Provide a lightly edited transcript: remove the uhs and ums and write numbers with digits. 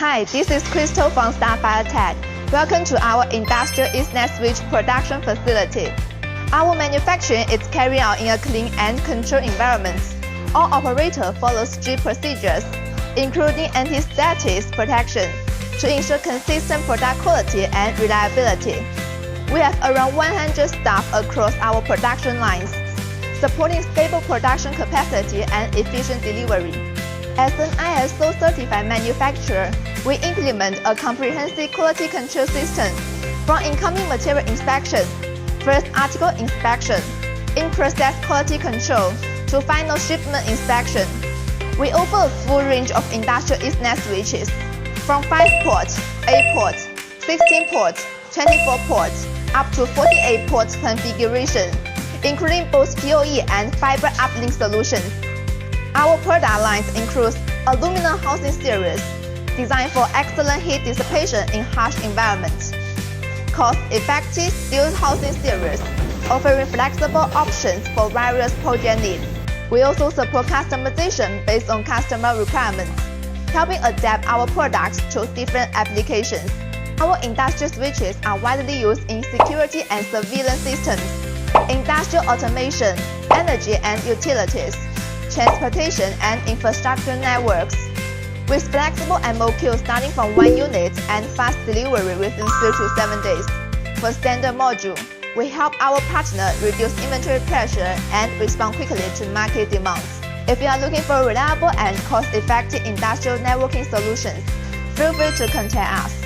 Hi, this is Crystal from Starfire Tech. Welcome to our industrial Ethernet switch production facility. Our manufacturing is carried out in a clean and controlled environment. All operators follow strict procedures, including anti-static protection, to ensure consistent product quality and reliability. We have around 100 staff across our production lines, supporting stable production capacity and efficient delivery. As an ISO certified manufacturer, we implement a comprehensive quality control system, from incoming material inspection, first article inspection, in-process quality control, to final shipment inspection. We offer a full range of industrial Ethernet switches, from 5-port, 8-port, 16-port, 24-port, up to 48-port configuration, including both PoE and fiber uplink solutions. Our product lines include aluminum housing series, designed for excellent heat dissipation in harsh environments. Cost-effective steel housing series, offering flexible options for various project needs. We also support customization based on customer requirements, helping adapt our products to different applications. Our industrial switches are widely used in security and surveillance systems, industrial automation, energy and utilities, transportation and infrastructure networks. With flexible MOQ starting from 1 unit and fast delivery within 3 to 7 days. For standard module, we help our partner reduce inventory pressure and respond quickly to market demands. If you are looking for reliable and cost-effective industrial networking solutions, feel free to contact us.